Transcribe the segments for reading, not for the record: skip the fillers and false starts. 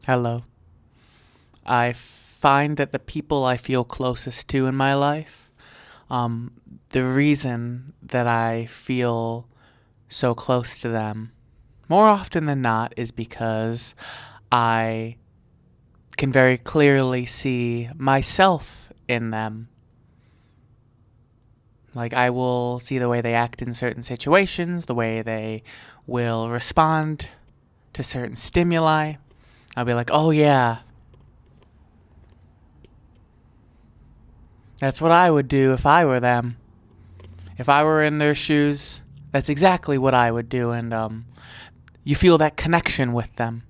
Hello. I find that the people I feel closest to in my life, um, the reason that I feel so close to them, more often than not, is because I can very clearly see myself in them. Like, I will see the way they act in certain situations, the way they will respond to certain stimuli. I'll be like, oh yeah, that's what I would do if I were them. If I were in their shoes, that's exactly what I would do. And you feel that connection with them.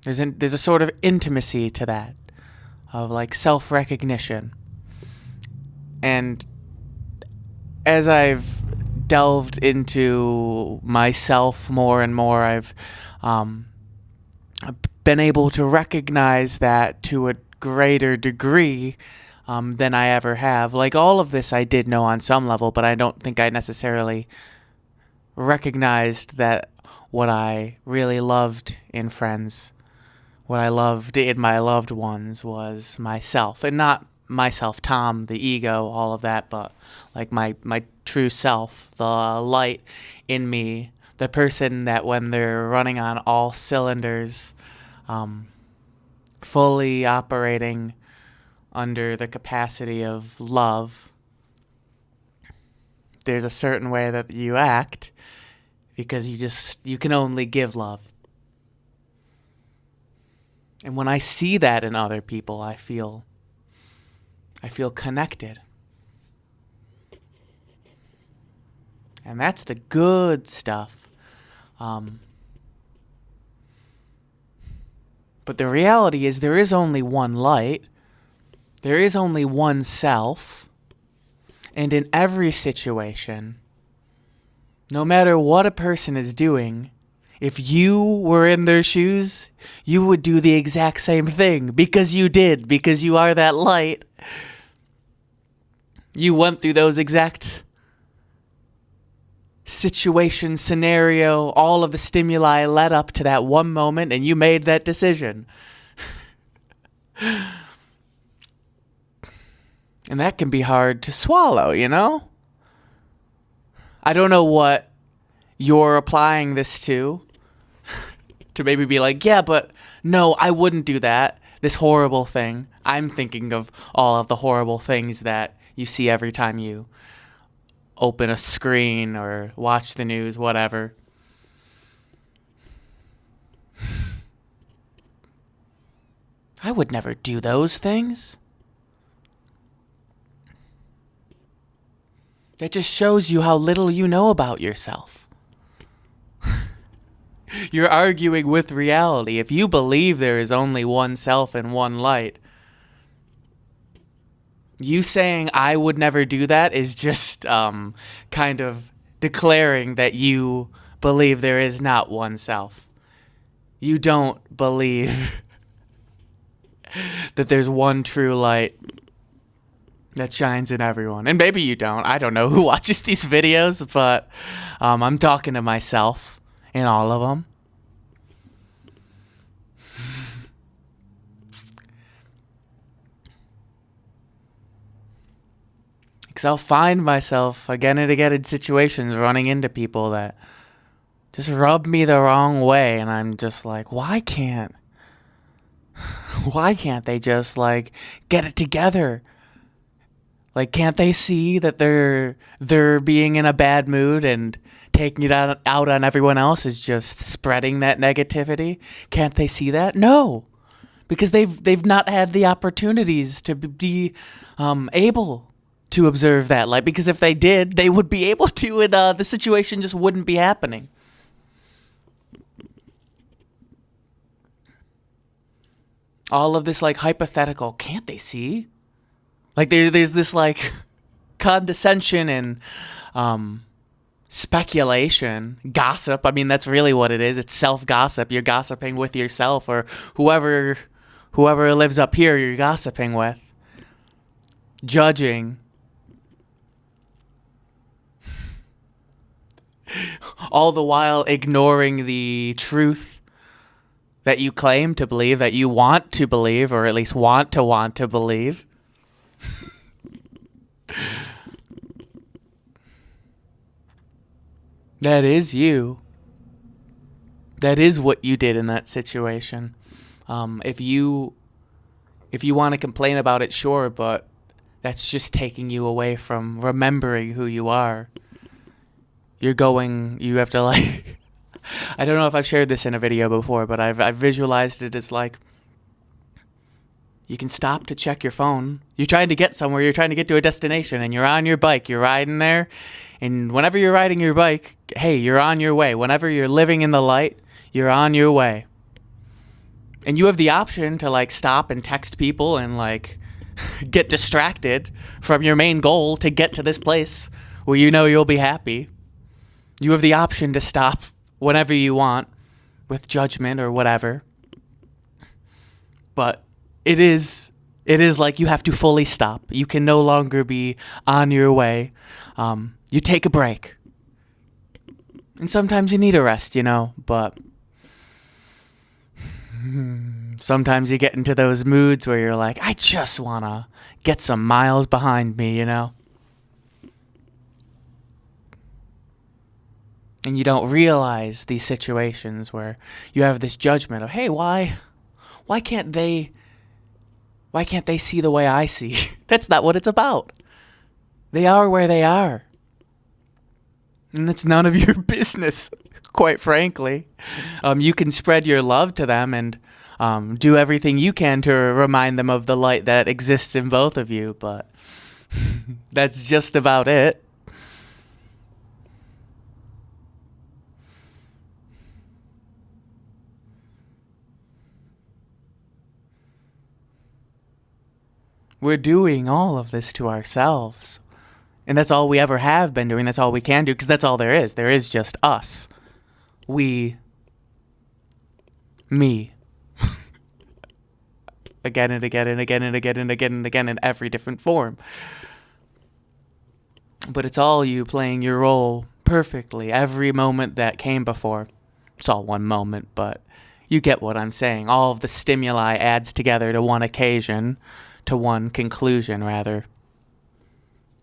There's a sort of intimacy to that, of like self-recognition. And as I've delved into myself more and more, I've um, been able to recognize that to a greater degree than I ever have. Like, all of this I did know on some level, but I don't think I necessarily recognized that what I really loved in friends, what I loved in my loved ones, was myself. And not myself, Tom, the ego, all of that, but like my true self, the light in me, the person that when they're running on all cylinders, fully operating under the capacity of love, there's a certain way that you act because you can only give love. And when I see that in other people, I feel connected. And that's the good stuff. But the reality is there is only one light. There is only one self. And in every situation, no matter what a person is doing, if you were in their shoes, you would do the exact same thing because you did, because you are that light. You went through those exact situation, scenario, all of the stimuli led up to that one moment, and you made that decision. And that can be hard to swallow, you know? I don't know what you're applying this to maybe be like, yeah, but no, I wouldn't do that. This horrible thing. I'm thinking of all of the horrible things that you see every time you open a screen or watch the news, whatever. I would never do those things. That just shows you how little you know about yourself. You're arguing with reality. If you believe there is only one self and one light, you saying I would never do that is just kind of declaring that you believe there is not one self. You don't believe that there's one true light that shines in everyone. And maybe you don't. I don't know who watches these videos, but I'm talking to myself in all of them. Because I'll find myself again and again in situations running into people that just rub me the wrong way. And I'm just like, why can't they just like get it together? Like, can't they see that they're being in a bad mood and taking it out on everyone else is just spreading that negativity? Can't they see that? No, because they've not had the opportunities to be able to observe that light. Because if they did, they would be able to, and the situation just wouldn't be happening. All of this like hypothetical, can't they see? Like there's this like condescension and speculation, gossip. I mean, that's really what it is. It's self-gossip. You're gossiping with yourself or whoever lives up here you're gossiping with. Judging. All the while ignoring the truth that you claim to believe, that you want to believe, or at least want to believe. That is you. That is what you did in that situation. If you want to complain about it, sure, but that's just taking you away from remembering who you are. You have to like, I don't know if I've shared this in a video before, but I've visualized it as like, you can stop to check your phone. You're trying to get somewhere, you're trying to get to a destination, and you're on your bike, you're riding there, and whenever you're riding your bike, hey, you're on your way. Whenever you're living in the light, you're on your way. And you have the option to like stop and text people and like get distracted from your main goal to get to this place where you know you'll be happy. You have the option to stop whenever you want with judgment or whatever. But it is like you have to fully stop. You can no longer be on your way. You take a break. And sometimes you need a rest, but sometimes you get into those moods where you're like, I just want to get some miles behind me, And you don't realize these situations where you have this judgment of, hey, why can't they see the way I see? That's not what it's about. They are where they are. And it's none of your business, quite frankly. You can spread your love to them and do everything you can to remind them of the light that exists in both of you, but that's just about it. We're doing all of this to ourselves. And that's all we ever have been doing. That's all we can do, because that's all there is. There is just us. We. Me. Again and again and again and again and again and again in every different form. But it's all you playing your role perfectly. Every moment that came before. It's all one moment, but you get what I'm saying. All of the stimuli adds together to one occasion, to one conclusion, rather.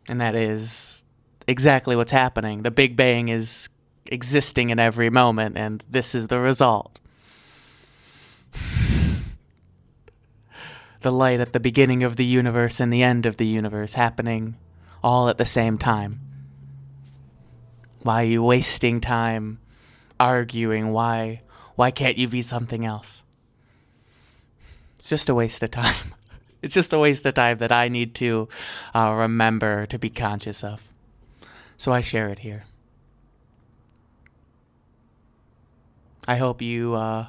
And that is exactly what's happening. The Big Bang is existing in every moment, and this is the result. The light at the beginning of the universe and the end of the universe happening all at the same time. Why are you wasting time arguing? Why can't you be something else? It's just a waste of time. It's just a waste of time that I need to remember to be conscious of. So I share it here. I hope you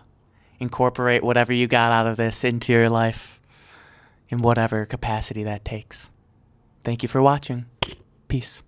incorporate whatever you got out of this into your life in whatever capacity that takes. Thank you for watching. Peace.